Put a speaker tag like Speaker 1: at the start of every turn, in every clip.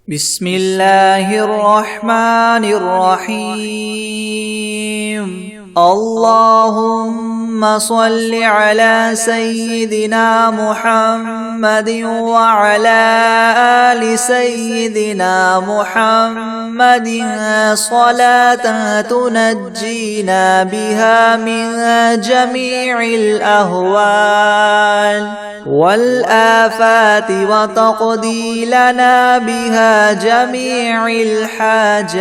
Speaker 1: بسم الله الرحمن الرحيم. اللهم صل على سيدنا محمد وعلى آل سيدنا محمد صلاة تنجينا بها من جميع الأهوال والآفات وتقضي لنا بها جميع الحاجات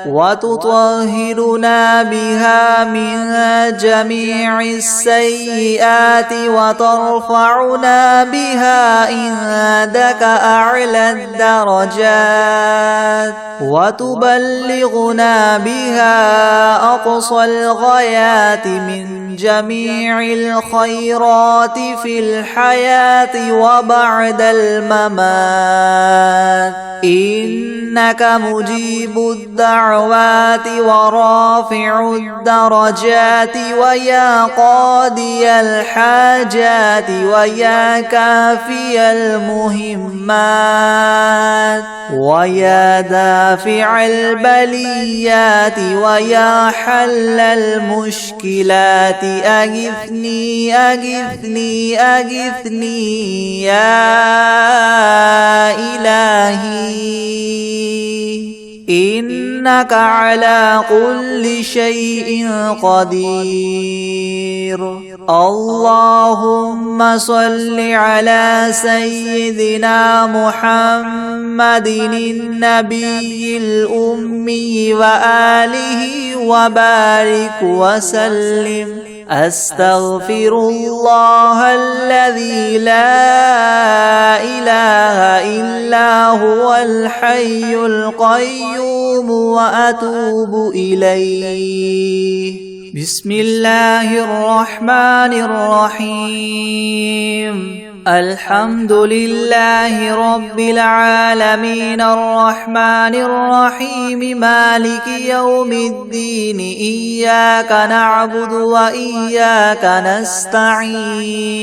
Speaker 1: وتطهرنا بها من جميع السيئات وترفعنا بها عندك أعلى الدرجات وتبلغنا بها أقصى الغايات من جميع الخيرات في الحياة وبعد الممات، إنك مجيب الدعوات ورافع الدرجات ويا قاضي الحاجات ويا كافي المهمات ويا دافع البليات ويا حل المشكلات أغثني أغثني أغثني يا إلهي، إنك على كل شيء قدير. اللهم صل على سيدنا محمد النبي الأمي وآله وبارك وسلم. أستغفر الله الذي لا إله إلا هو الحي القيوم وأتوب إليه. بسم الله الرحمن الرحيم. الحمد لله رب العالمين الرحمن الرحيم مالك يوم الدين، إياك نعبد وإياك نستعين.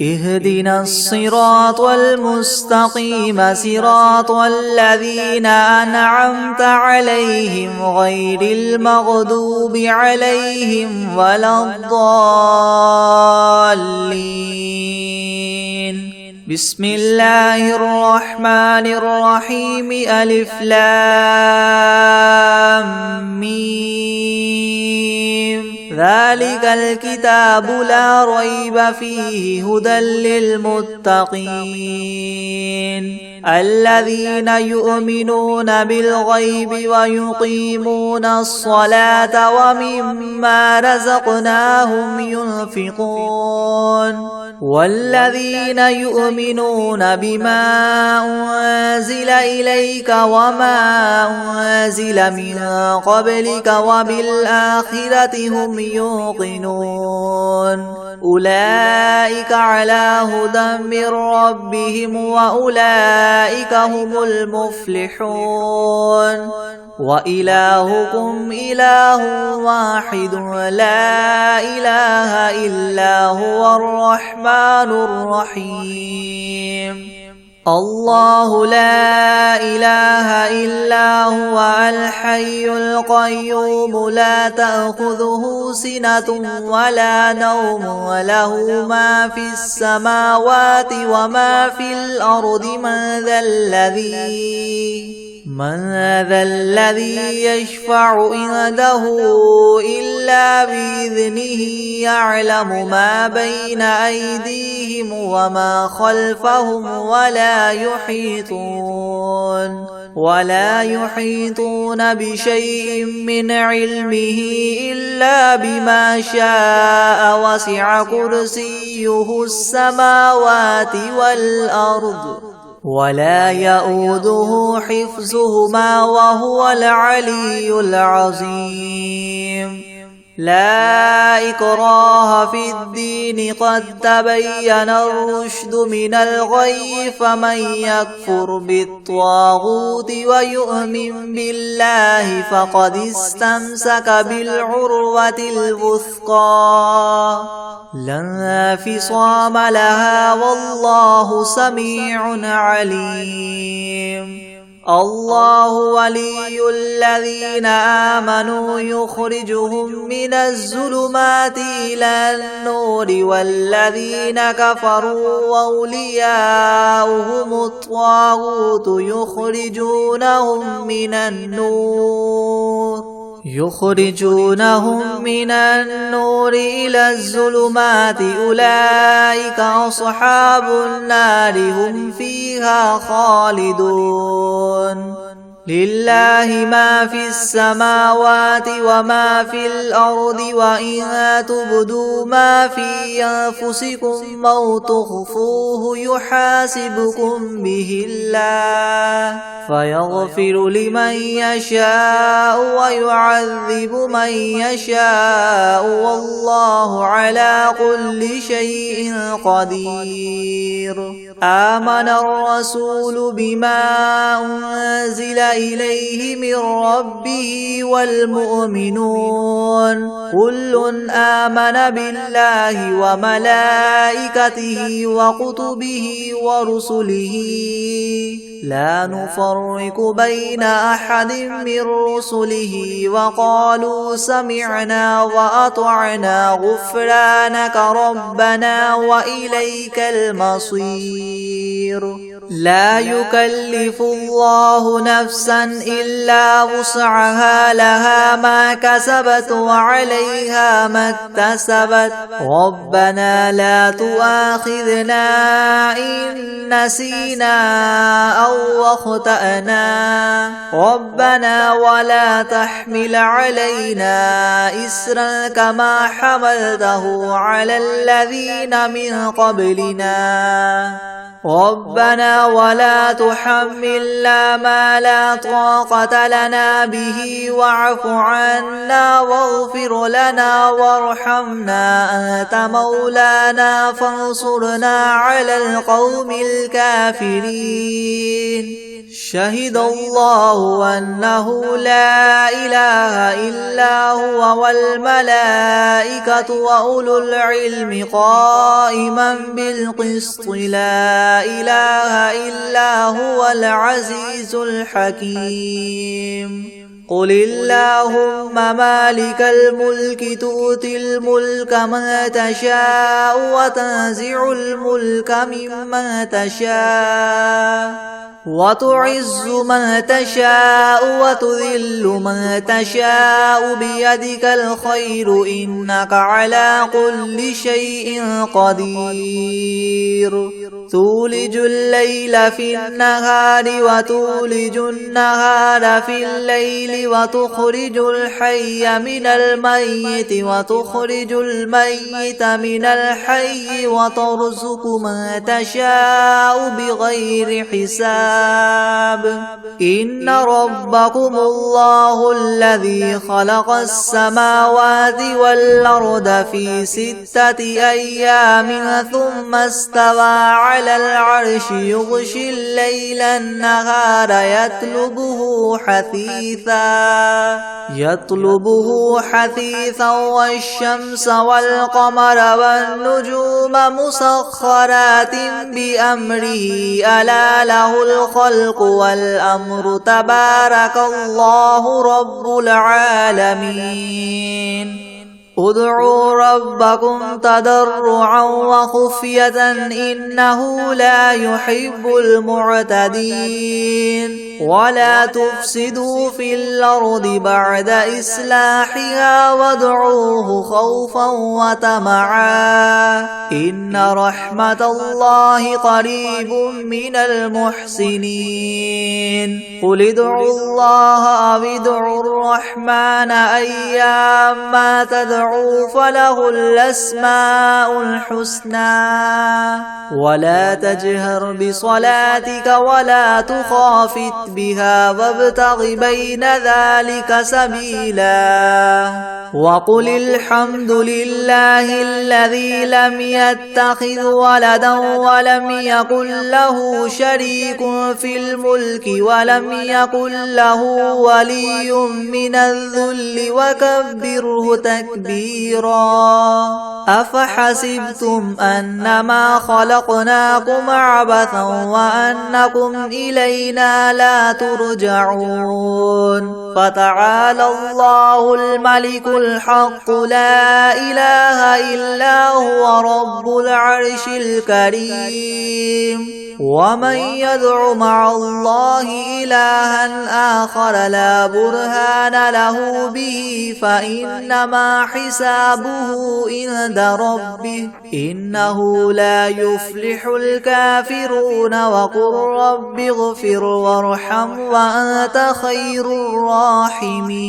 Speaker 1: اهدنا الصراط المستقيم صراط الذين أنعمت عليهم غير المغضوب عليهم ولا الضالين. بسم الله الرحمن الرحيم. ألف لام ميم. ذلك الكتاب لا ريب فيه هدى للمتقين الذين يؤمنون بالغيب ويقيمون الصلاة ومما رزقناهم ينفقون والذين يؤمنون بما أنزل إليك وما أنزل من قبلك وبالآخرة هم يوقنون أولئك على هدى من ربهم وأولئك هم المفلحون. وإلهكم إله واحد لا إله إلا هو الرحمن الرحيم. الله لا إله إلا هو الحي القيوم لا تأخذه سنة ولا نوم وله ما في السماوات وما في الأرض. من ذا الذي يشفع عنده إلا بإذنه يعلم ما بين أيديهم وما خلفهم ولا يحيطون بشيء من علمه إلا بما شاء وسع كرسيه السماوات والأرض ولا يؤوده حفظهما وهو العلي العظيم. لا إكراه في الدين قد تبين الرشد من الغي، فمن يكفر بالطاغوت ويؤمن بالله فقد استمسك بالعروة الوثقى لا انفصام لها والله سميع عليم. الله ولي الذين آمنوا يخرجهم من الظلمات إلى النور والذين كفروا أولياؤهم الطاغوت يخرجونهم من النور إلى الظلمات أولئك أصحاب النار هم فيها خالدون. لله ما في السماوات وما في الأرض وإن تبدوا ما في أنفسكم أو تخفوه يحاسبكم به الله فيغفر لمن يشاء ويعذب من يشاء والله على كل شيء قدير. آمن الرسول بما أنزل إليه من ربه والمؤمنون كل آمن بالله وملائكته وكتبه ورسله لا نفرق بين أحد من رسله وقالوا سمعنا وأطعنا غفرانك ربنا وإليك المصير. لا يكلف الله نفسا إلا وسعها لها ما كسبت وعليها ما اكتسبت ربنا لا تؤاخذنا إن نسينا أو أخطأنا ربنا ولا تحمل علينا إسرا كما حملته على الذين من قبلنا ربنا ولا تحملنا ما لا طاقة لنا به واعف عنا واغفر لنا وارحمنا أنت مولانا فانصرنا على القوم الكافرين. شهد الله أنه لا إله إلا هو والملائكة وأولو العلم قائما بالقسط لا إله إلا هو العزيز الحكيم. قل اللهم مالك الملك تؤتي الملك من تشاء وتنزع الملك ممن تشاء وتعز من تشاء وتذل من تشاء بيدك الخير إنك على كل شيء قدير. تولج الليل في النهار وتولج النهار في الليل وتخرج الحي من الميت وتخرج الميت من الحي وترزق من تشاء بغير حساب. إن ربكم الله الذي خلق السماوات والأرض في 6 أيام ثم استوى على العرش يغشي الليل النهار يطلبه حثيثا والشمس والقمر والنجوم مسخرات بأمره ألا له الخلق والأمر تبارك الله رب العالمين. ادعوا ربكم تضرعا وخفية إنه لا يحب المعتدين. ولا تفسدوا في الأرض بعد إصلاحها وادعوه خوفا وطمعا إن رحمة الله قريب من المحسنين. قل ادعوا الله أو ادعوا الرحمن أيما تدعوا فله الأسماء الحسنى ولا تجهر بصلاتك ولا تخافت بها وابتغ بين ذلك سبيلا. وقل الحمد لله الذي لم يتخذ ولدا ولم يكن له شريك في الملك ولم يكن له ولي من الذل وكبره تكبيرا. أفحسبتم أنما خلقناكم عبثا وأنكم إلينا لا ترجعون فتعالى الله الملك الحق لا إله إلا هو رب العرش الكريم ومن يدع مع الله إلها آخر لا برهان له به فإنما حسابه عند ربه إنه لا يفلح الكافرون وقل رب اغفر وارحم وأنت خير الراحمين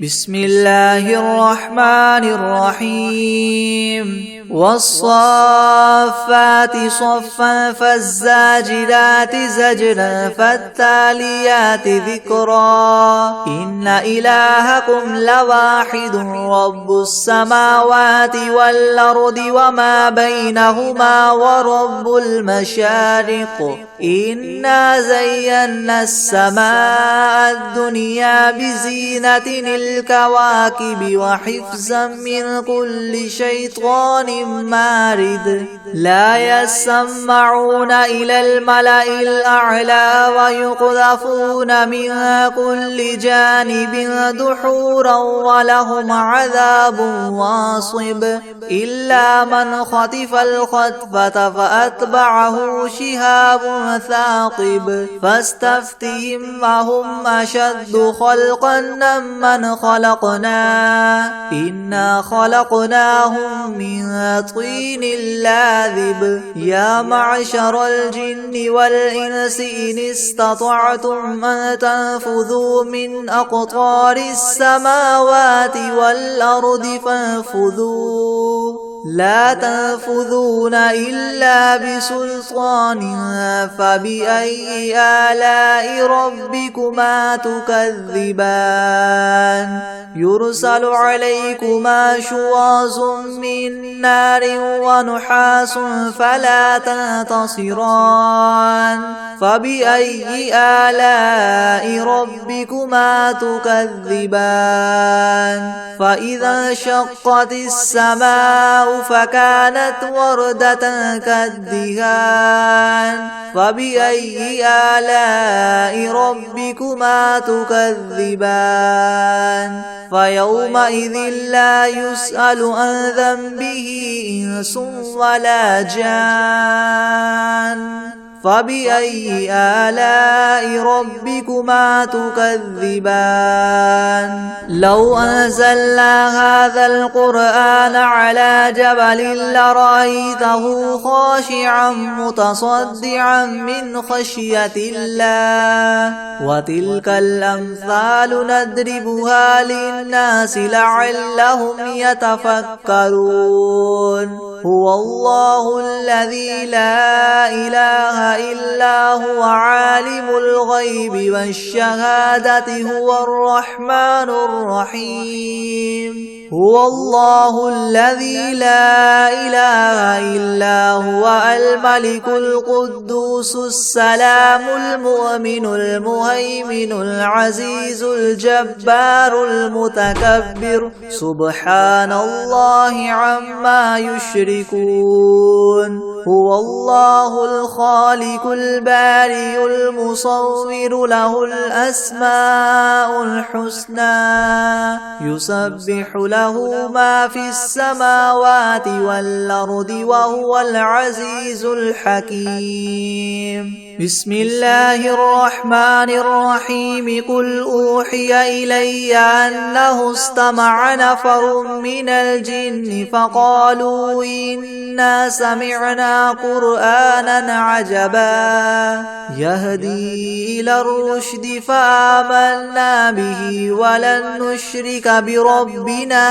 Speaker 1: بسم الله الرحمن الرحيم والصافات صفا فالزاجرات زجرا فالتاليات ذكرا إن إلهكم لواحد رب السماوات والأرض وما بينهما ورب المشارق إنا زينا السماء الدنيا بزينة الكواكب وحفظا من كل شيطان مارد لا يسمعون إلى الملأ الأعلى ويقذفون من كل جانب دحورا ولهم عذاب واصب إلا من خطف الخطفة فأتبعه شهاب ثاقب فاستفتهم أهم أشد خلقا ممن خلقنا إنا خلقناهم من طين لاذب يا معشر الجن والإنس إن استطعتم أن تنفذوا من أقطار السماوات والأرض فانفذوا لا تنفذون إلا بسلطان فبأي آلاء ربكما تكذبان يرسل عليكما شواظ من نار ونحاس فلا تنتصران فبأي آلاء ربكما تكذبان فإذا انشقت السماء فكانت وردة كالدهان فبأي آلاء ربكما تكذبان فيومئذ لا يسأل عن ذنبه إنس ولا جان فبأي آلاء ربكما تكذبان لو أنزلنا هذا القرآن على جبل لرأيته خاشعا متصدعا من خشية الله وتلك الأمثال نضربها للناس لعلهم يتفكرون هو الله الذي لا إله إلا هو عالم الغيب والشهادة هو الرحمن الرحيم هو الله الذي لا إله إلا هو الملك القدوس السلام المؤمن المهيمن العزيز الجبار المتكبر سبحان الله عما يشركون هو الله الخالق البارئ المصور له الأسماء الحسنى يسبح له ما في السماوات والأرض وهو العزيز الحكيم بسم الله الرحمن الرحيم قل أوحي إلي أنه استمع نفر من الجن فقالوا إنا سمعنا قرآنا عجبا يهدي إلى الرشد فآمنا به ولن نشرك بربنا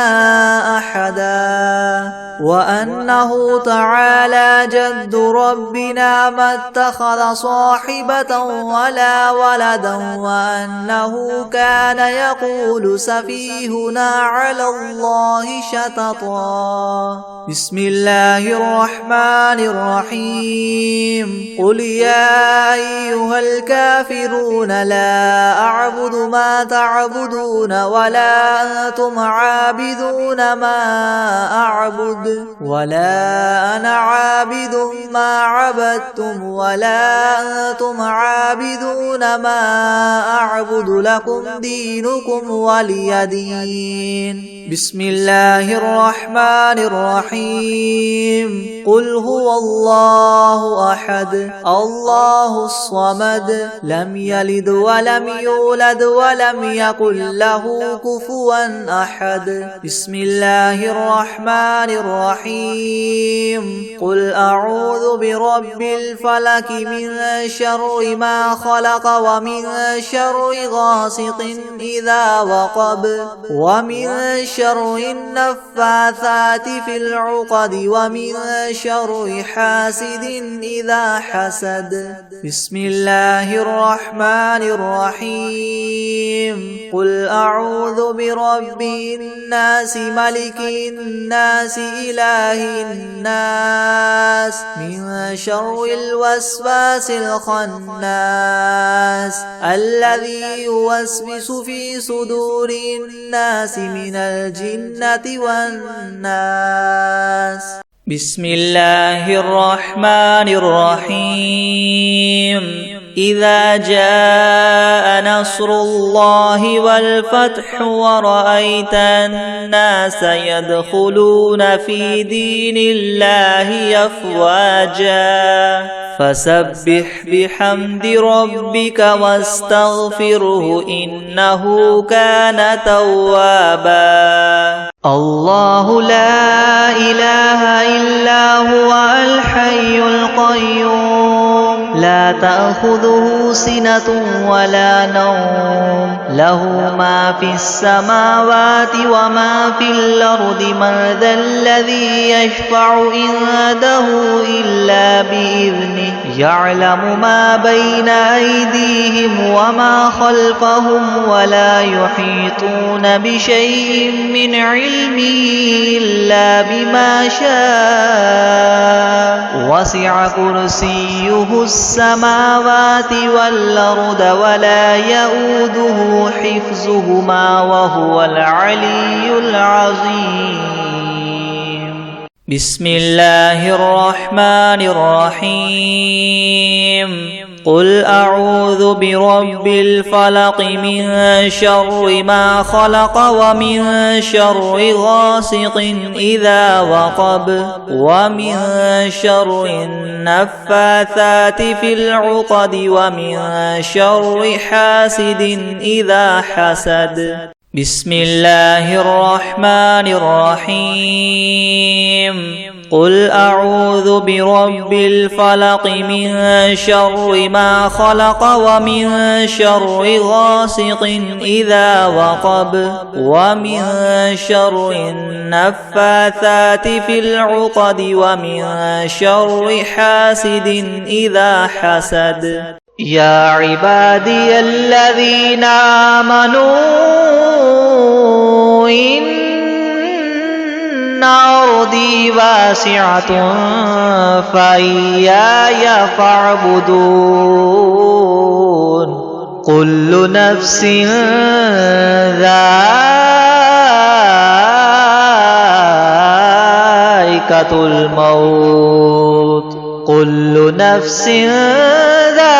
Speaker 1: أحدا وأنه تعالى جد ربنا ما اتخذ صاحبا صاحبة ولا ولدا وأنه كان يقول سفيهنا على الله شططا. بسم الله الرحمن الرحيم. قل يا أيها الكافرون لا أعبد ما تعبدون ولا أنتم عابدون ما أعبد ولا أنا عابد ما عبدتم ولا أنتم عابدون ما أعبد لكم دينكم ولي دين. بسم الله الرحمن الرحيم. قل هو الله أحد الله الصمد لم يلد ولم يولد ولم يكن له كفوا أحد. بسم الله الرحمن الرحيم. قل أعوذ برب الفلك من شر ما خلق ومن شر غاسق إذا وقب ومن شر النفاثات في العقد ومن شر حاسد إذا حسد. بسم الله الرحمن الرحيم. قل أعوذ برب الناس ملك الناس إله الناس من شر الوسواس الخناس الذي يوسوس في صدور الناس من الجنة والناس. بسم الله الرحمن الرحيم. إذا جاء نصر الله والفتح ورأيت الناس يدخلون في دين الله أفواجا فسبح بحمد ربك واستغفره إنه كان توابا. الله لا إله إلا هو الحي القيوم لا تأخذه سنة ولا نوم له ما في السماوات وما في الأرض من ذا الذي يشفع عنده إلا بإذنه يعلم ما بين أيديهم وما خلفهم ولا يحيطون بشيء من علمه إلا بما شاء وسع كرسيه السماوات والأرض ولا يؤوده حفظهما وهو العلي العظيم. بسم الله الرحمن الرحيم. قل أعوذ برب الفلق من شر ما خلق ومن شر غاسق إذا وقب ومن شر النفاثات في العقد ومن شر حاسد إذا حسد. بسم الله الرحمن الرحيم. قل أعوذ برب الفلق من شر ما خلق ومن شر غاسق إذا وقب ومن شر النفاثات في العقد ومن شر حاسد إذا حسد. يا عبادي الذين آمنوا إن أرضي واسعة فإياي فاعبدون. كل نفس ذائقة الموت كل نفس ذائقة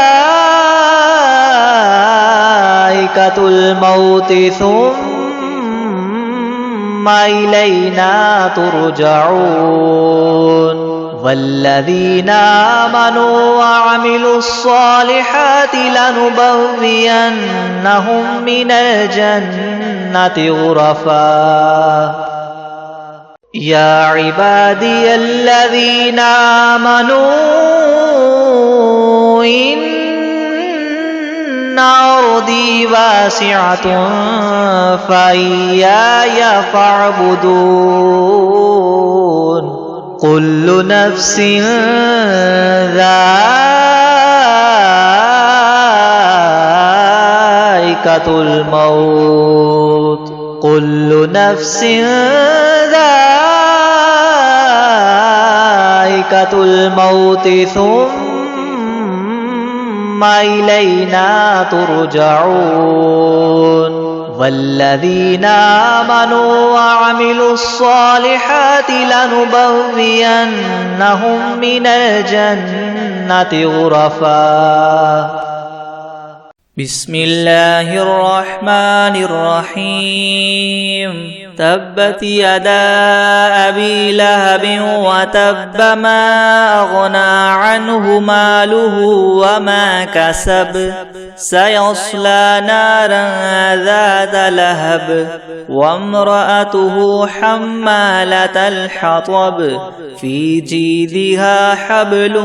Speaker 1: الموت ثم إلينا ترجعون. والذين آمنوا وعملوا الصالحات لنبوئنهم من الجنة غرفا. يا عبادي الذين آمنوا إن أرضي واسعة فإياي فاعبدون. كل نفس ذائقة الموت كل نفس ذائقة الموت ثم إلينا ترجعون والذين آمنوا وعملوا الصالحات لنبوئنهم من الجنة غرفا. بسم الله الرحمن الرحيم. تبت يدا أبي لهب وتب ما أغنى عنه ماله وما كسب سيصلى نارا ذات لهب وامرأته حمالة الحطب في جيدها حبل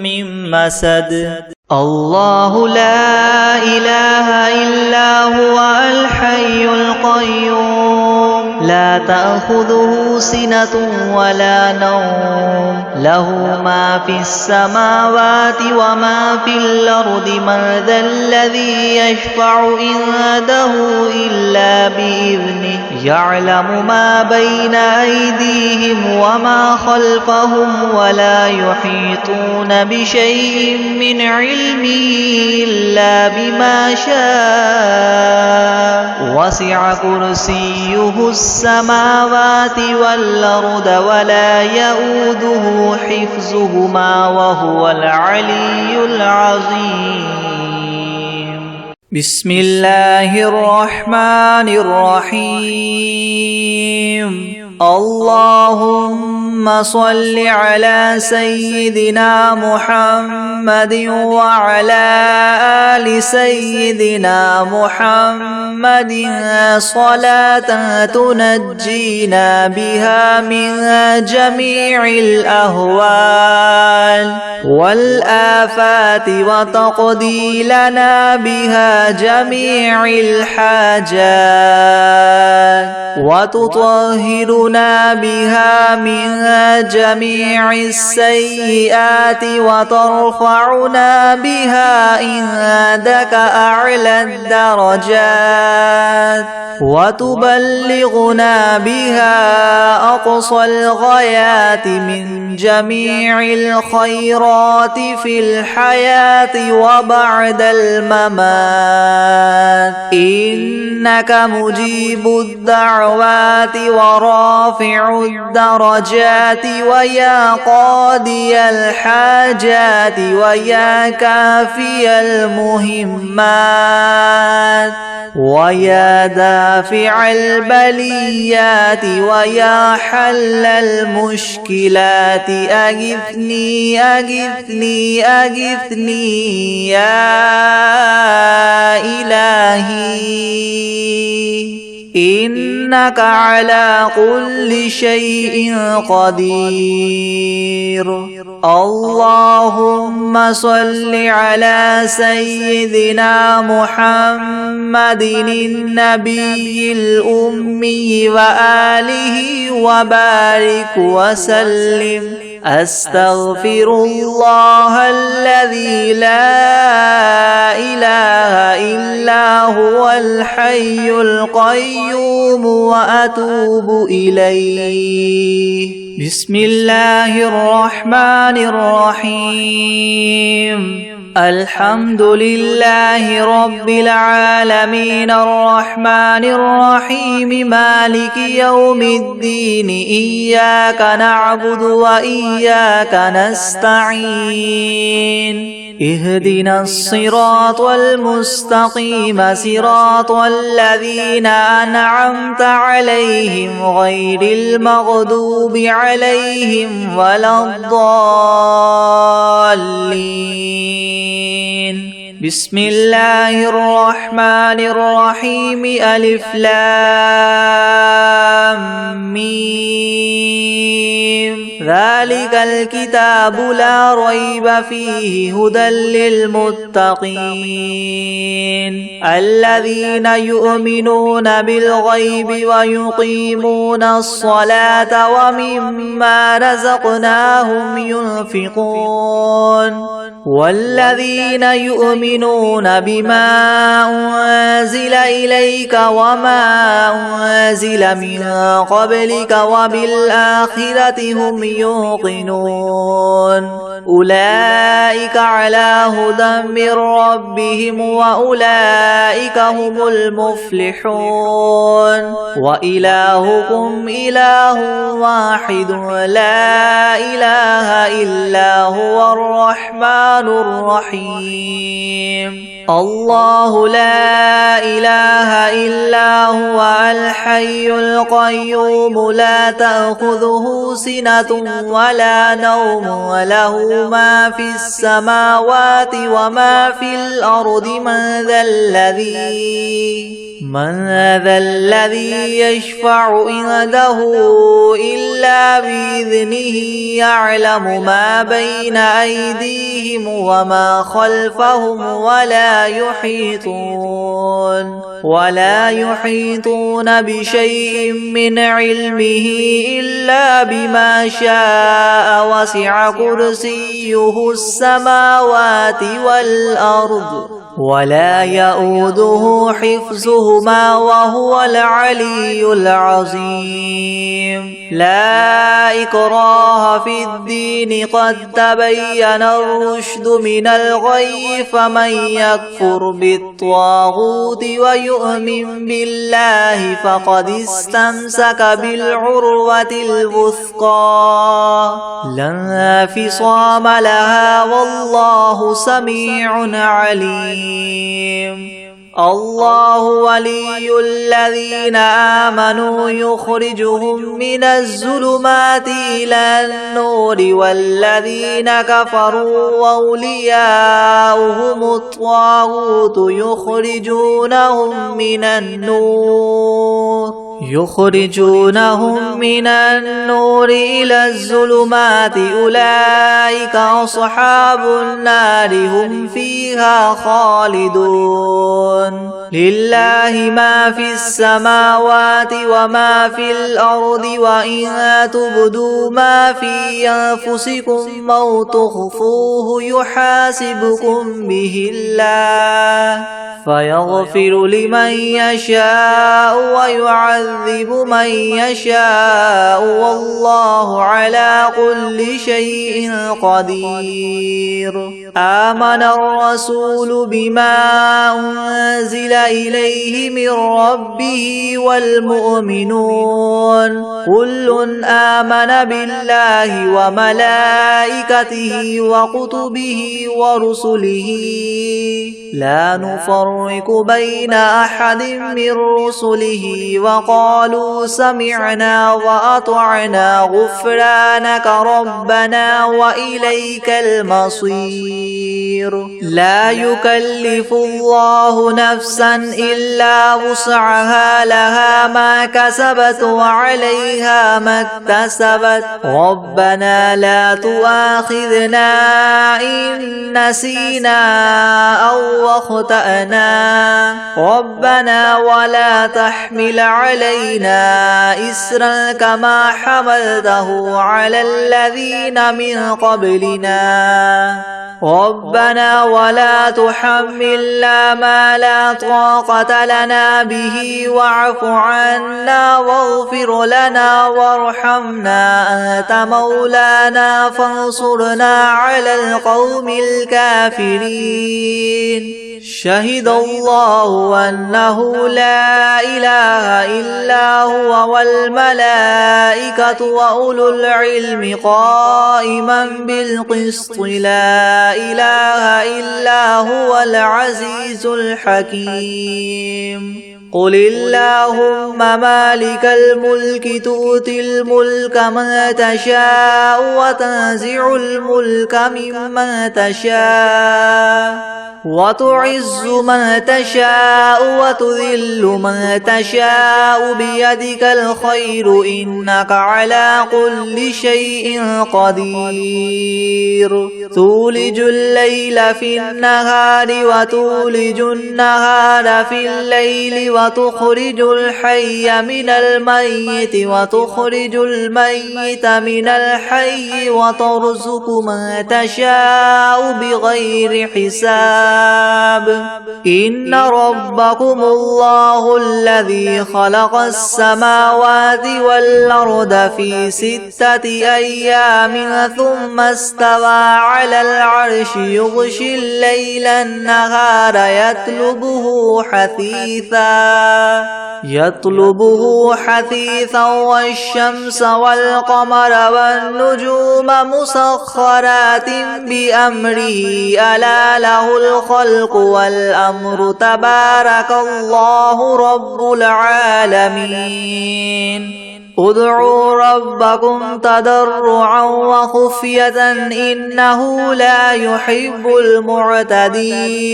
Speaker 1: من مسد. الله لا إله إلا هو الحي القيوم لا تأخذه سنة ولا نوم له ما في السماوات وما في الأرض من ذا الذي يشفع عنده إلا بإذنه يعلم ما بين أيديهم وما خلفهم ولا يحيطون بشيء من علمه إلا بما شاء وسع كرسيه السماوات والأرض ولا يؤوده حفظهما وهو العلي العظيم. بسم الله الرحمن الرحيم. اللهم صل على سيدنا محمد وعلى آل سيدنا محمد صلاة تنجينا بها من جميع الأهوال والآفات وتقضي لنا بها جميع الحاجات وتطهرنا بها من جميع السيئات وترفعنا بها عندك أعلى الدرجات وتبلغنا بها أقصى الغايات من جميع الخيرات في الحياة وبعد الممات إنك مجيب الدعوات ورافع الدرجات ويا قاضي الحاجات ويا كافي المهمات ويا دافع البليات ويا حل المشكلات أغثني أغثني أغثني يا إلهي إنك على كل شيء قدير. اللهم صل على سيدنا محمد النبي الأمي وآله وبارك وسلم. أستغفر الله الذي لا إله إلا هو الحي القيوم وأتوب إليه. بسم الله الرحمن الرحيم. الحمد لله رب العالمين الرحمن الرحيم مالك يوم الدين إياك نعبد وإياك نستعين اهدنا الصراط المستقيم صراط الذين أنعمت عليهم غير المغضوب عليهم ولا الضالين. بسم الله الرحمن الرحيم. ألف لام ميم ذلك الكتاب لا ريب فيه هدى للمتقين الذين يؤمنون بالغيب ويقيمون الصلاة ومما رزقناهم ينفقون والذين يؤمنون بما أنزل إليك وما أنزل من قبلك وبالآخرة هم يوقنون أولئك على هدى من ربهم وأولئك هم المفلحون وإلهكم إله واحد لا إله إلا هو الرحمن الرحيم الله لا إله إلا هو الحي القيوم لا تأخذه سنة ولا نوم وله ما في السماوات وما في الأرض من ذا الذي يشفع عنده إلا بإذنه يعلم ما بين أيديهم وما خلفهم ولا يحيطون بشيء من علمه إلا بما شاء وسع كرسيه السماوات والأرض ولا يؤوده حفظهما وهو العلي العظيم لا إكراه في الدين قد تبين الرشد من الغي فمن يكفر بالطاغوت ويؤمن بالله فقد استمسك بالعروة الوثقى لا انفصام لها والله سميع عليم الله ولي الذين آمنوا يخرجهم من الظلمات إلى النور والذين كفروا أولياؤهم الطاغوت يخرجونهم من النور إلى الظلمات أولئك أصحاب النار هم فيها خالدون لله ما في السماوات وما في الأرض وإن تبدوا ما في أنفسكم أو تخفوه يحاسبكم به الله فيغفر لمن يشاء ويعذب من يشاء والله على كل شيء قدير آمن الرسول بما أنزل إليه من ربه والمؤمنون كل آمن بالله وملائكته وكتبه ورسله لا نفرق بين أحد من رسله وقالوا سمعنا وأطعنا غفرانك ربنا وإليك المصير لا يكلف الله نفسا إلا وسعها لها ما كسبت وعليها ما اكتسبت ربنا لا تؤاخذنا إن نسينا أو أخطأنا ربنا ولا تحمل علينا إسرا كما حملته على الذين من قبلنا ربنا ولا تحملنا ما لا طاقة لنا به واعف عنا واغفر لنا وارحمنا أنت مولانا فانصرنا على القوم الكافرين شهد الله أنه لا إله إلا هو والملائكة وأولو العلم قائما بالقسط لا إله إلا هو العزيز الحكيم قل اللهم مالك الملك تؤتي الملك من تشاء وتنزع الملك ممن تشاء وتعز من تشاء وتذل من تشاء بيدك الخير إنك على كل شيء قدير تولج الليل في النهار وتولج النهار في الليل وتخرج الحي من الميت وتخرج الميت من الحي وترزق من تشاء بغير حساب إن ربكم الله الذي خلق السماوات والأرض في 6 أيام ثم استوى على العرش يغشي الليل النهار يطلبه حثيثا والشمس والقمر والنجوم مسخرات بأمره ألا له الخلق والأمر تبارك الله رب العالمين ادعوا ربكم تضرعا وخفية إنه لا يحب المعتدين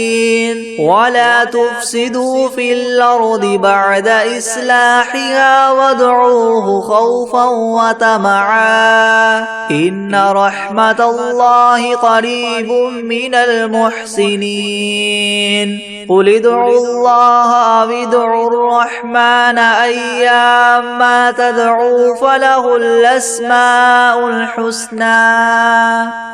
Speaker 1: ولا تفسدوا في الأرض بعد إصلاحها وادعوه خوفا وطمعا إن رحمة الله قريب من المحسنين قل ادعوا الله أو ادعوا الرحمن أيما تدعوا فله الأسماء الحسنى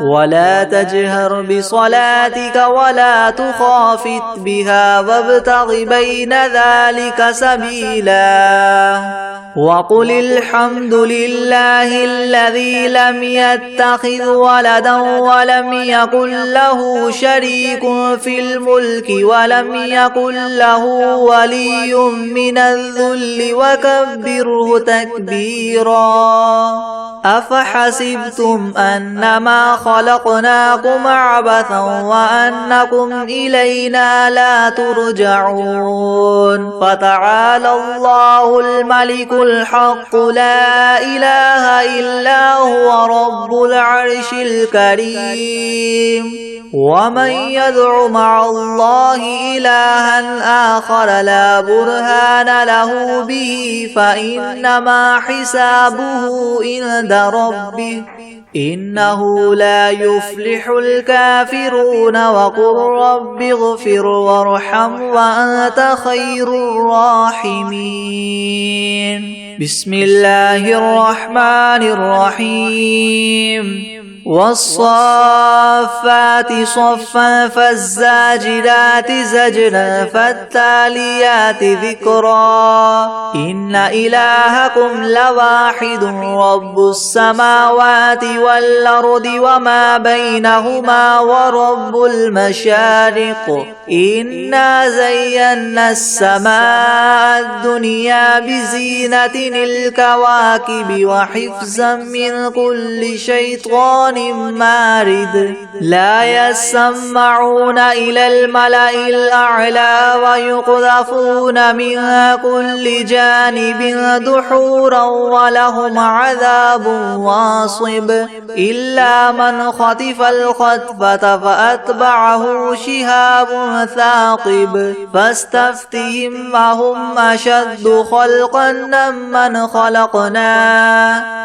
Speaker 1: ولا تجهر بصلاتك ولا تخافت بها وابتغ بين ذلك سبيلا وقل الحمد لله الذي لم يتخذ ولدا ولم يكن له شريك في الملك ولم يكن له ولي من الذل وكبره تكبيرا أفحسبتم أنما خلقناكم عبثا وأنكم إلينا لا ترجعون فتعالى الله الملك الحق لا إله إلا هو رب العرش الكريم ومن يدع مع الله إلها آخر لا برهان له به فإنما حسابه عند ربه إنه لا يفلح الكافرون وقل رب اغفر وارحم وأنت خير الراحمين بسم الله الرحمن الرحيم والصافات صفا فالزاجرات زجرا فالتاليات ذكرا إن إلهكم لواحد رب السماوات والأرض وما بينهما ورب المشارق إنا زينا السماء الدنيا بزينة الكواكب وحفظا من كل شيطان مارد لا يسمعون إلى الملأ الأعلى ويقذفون من كل جانب دحورا ولهم عذاب واصب إلا من خطف الخطفة فأتبعه شهاب ثاقب فاستفتهم أهم أشد خلقا ممن خلقنا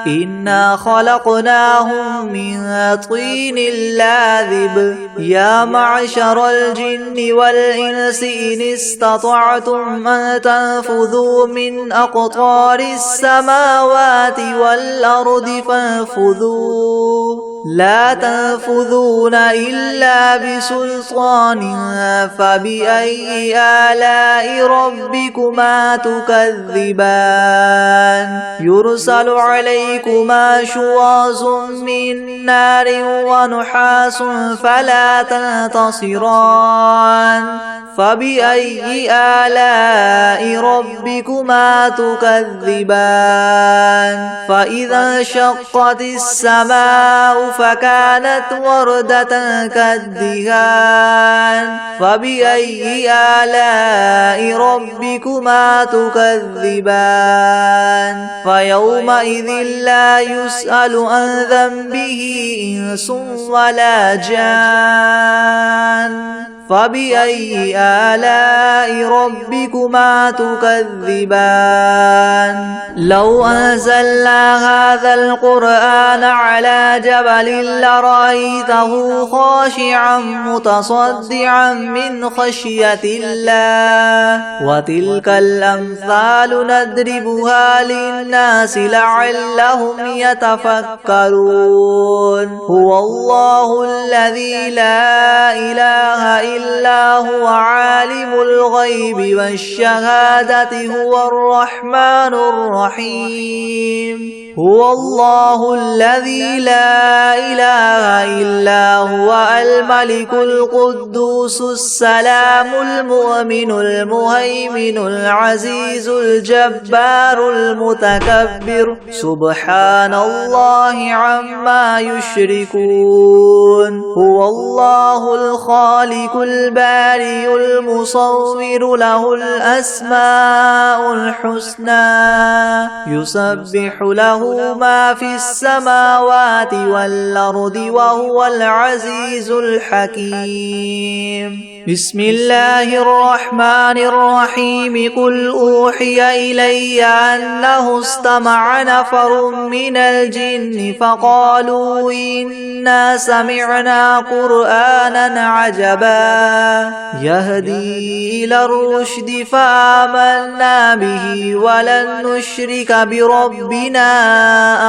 Speaker 1: إنا خلقناهم من طين لاذب يا معشر الجن والإنس إن استطعتم أن تنفذوا من أقطار السماوات والأرض فانفذوا لا تنفذون إلا بسلطان فبأي آلاء ربكما تكذبان يرسل عليكما شواظ من نار ونحاس فلا تنتصران فبأي آلاء ربكما تكذبان فإذا انشقت السماء فكانت وردة كالدهان فبأي آلاء ربكما تكذبان فيومئذ لا يسأل عن ذنبه إنس ولا جان فبأي آلاء ربكما تكذبان لو أنزلنا هذا القرآن على جبل لرأيته خاشعا متصدعا من خشية الله وتلك الأمثال نضربها للناس لعلهم يتفكرون هو الله الذي لا إله إلا هو عالم الغيب والشهادة هو الرحمن الرحيم هو الله الذي لا إله إلا هو الملك القدوس السلام المؤمن المهيمن العزيز الجبار المتكبر سبحان الله عما يشركون هو الله الخالق البارئ المصور له الأسماء الحسنى يسبح له ما في السماوات والأرض وهو العزيز الحكيم بسم الله الرحمن الرحيم قل أوحي إلي أنه استمع نفر من الجن فقالوا إنا سمعنا قرآنا عجبا يهدي إلى الرشد فآمنا به ولن نشرك بربنا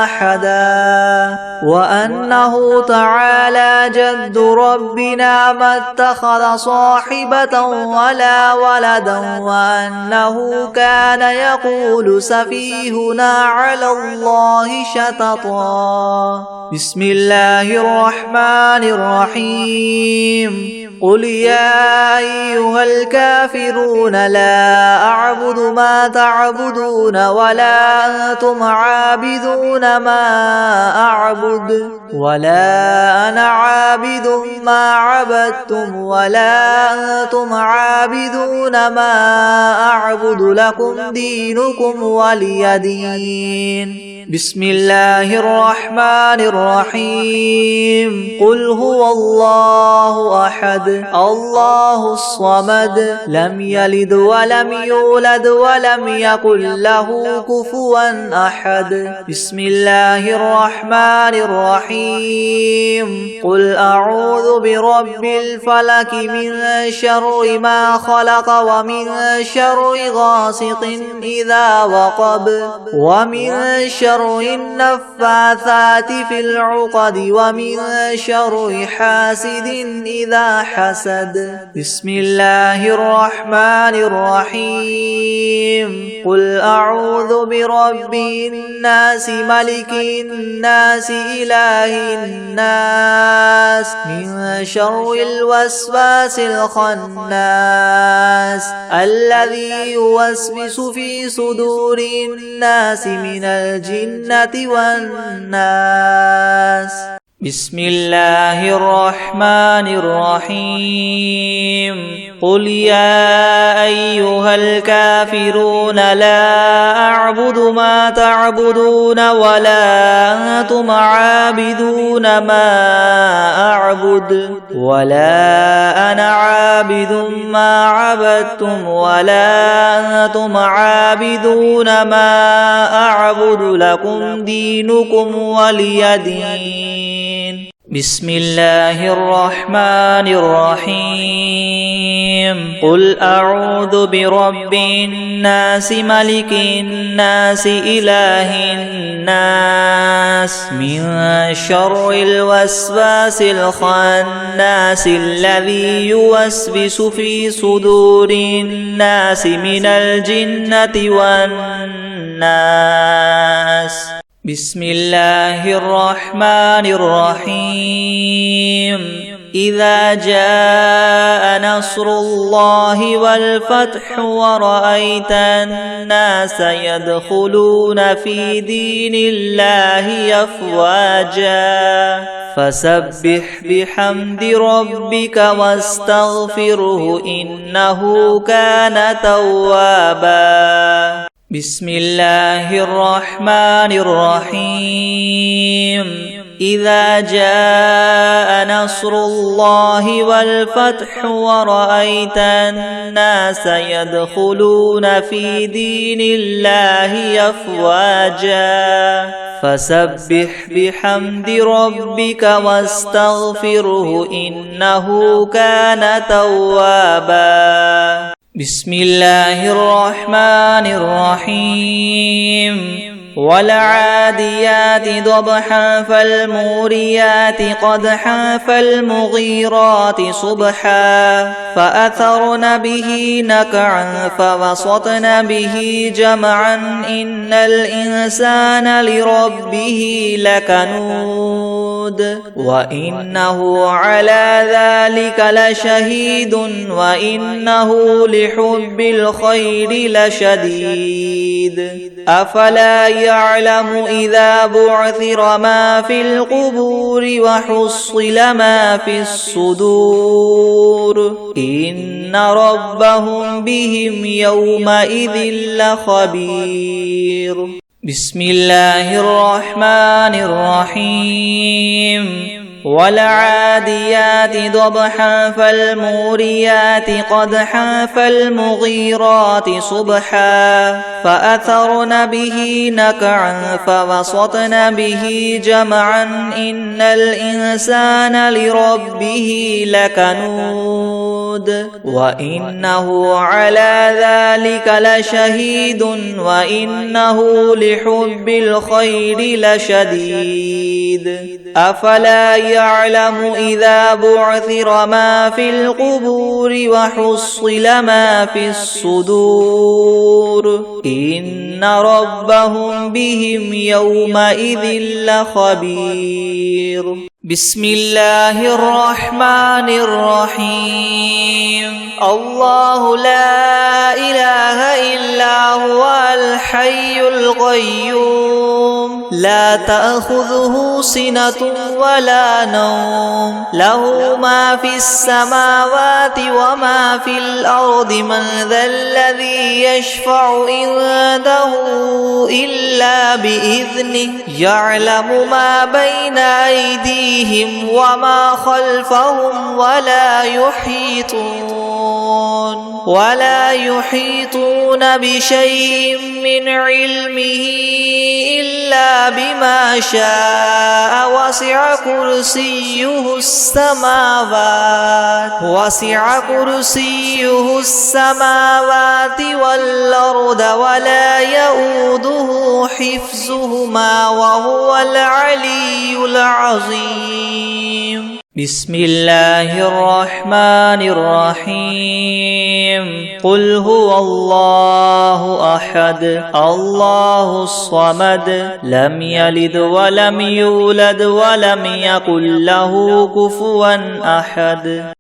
Speaker 1: أحدا وأنه تعالى جد ربنا ما اتخذ صاحبة ولا ولدا وأنه كان يقول سفيهنا على الله شططا بسم الله الرحمن الرحيم قل يا أيها الكافرون لا أعبد ما تعبدون ولا أنتم عابدون ما أعبد ولا أنا عابد ما عبدتم ولا أنتم عابدون ما أعبد لكم دينكم ولي دين بسم الله الرحمن الرحيم قل هو الله أحد الله الصمد لم يلد ولم يولد ولم يكن له كفوا أحد بسم الله الرحمن الرحيم قل أعوذ برب الفلك من شر ما خلق ومن شر غاسق إذا وقب ومن شر النفاثات في العقد ومن شر حاسد إذا حسد بسم الله الرحمن الرحيم قل أعوذ برب الناس ملك الناس إله الناس من شر الوسواس الخناس الذي يوسوس في صدور الناس من الجنة والناس بسم الله الرحمن الرحيم قل يا أيها الكافرون لا أعبد ما تعبدون ولا أنتم عابدون ما أعبد ولا أنا عابد ما عبدتم ولا أنتم عابدون ما أعبد لكم دينكم ولي دين بسم الله الرحمن الرحيم قل أعوذ برب الناس ملك الناس إله الناس من شر الوسواس الخناس الذي يوسوس في صدور الناس من الجنة والناس بسم الله الرحمن الرحيم إذا جاء نصر الله والفتح ورأيت الناس يدخلون في دين الله أفواجا فسبح بحمد ربك واستغفره إنه كان توابا بسم الله الرحمن الرحيم إذا جاء نصر الله والفتح ورأيت الناس يدخلون في دين الله أفواجا فسبح بحمد ربك واستغفره إنه كان توابا. بسم الله الرحمن الرحيم والعاديات ضبحا فالموريات قدحا فالمغيرات صبحا فأثرن به نقعا فوسطن به جمعا إن الإنسان لربه لكنود وإنه على ذلك لشهيد وإنه لحب الخير لشديد أفلا يعلم إذا بعثر ما في القبور وحصل ما في الصدور إن ربهم بهم يومئذ لخبير. بسم الله الرحمن الرحيم والعاديات ضبحا فالموريات قدحا فالمغيرات صبحا فأثرن به نقعا فوسطن به جمعا إن الإنسان لربه لكنود وإنه على ذلك لشهيد وإنه لحب الخير لشديد أفلا يعلم إذا بعثر ما في القبور وحصل ما في الصدور إن ربهم بهم يومئذ لخبير. بسم الله الرحمن الرحيم الله لا إله إلا هو الحي القيوم لا تأخذه سنة ولا نوم له ما في السماوات وما في الأرض من ذا الذي يشفع عنده إلا بإذنه يعلم ما بين أيديهم وما خلفهم ولا يحيطون بشيء من علمه إلا بما شاء وسع كرسيه السماوات والأرض ولا يؤوده حفظهما وهو العلي العظيم. بسم الله الرحمن الرحيم قل هو الله أحد الله الصمد لم يلد ولم يولد ولم يكن له كفوا أحد.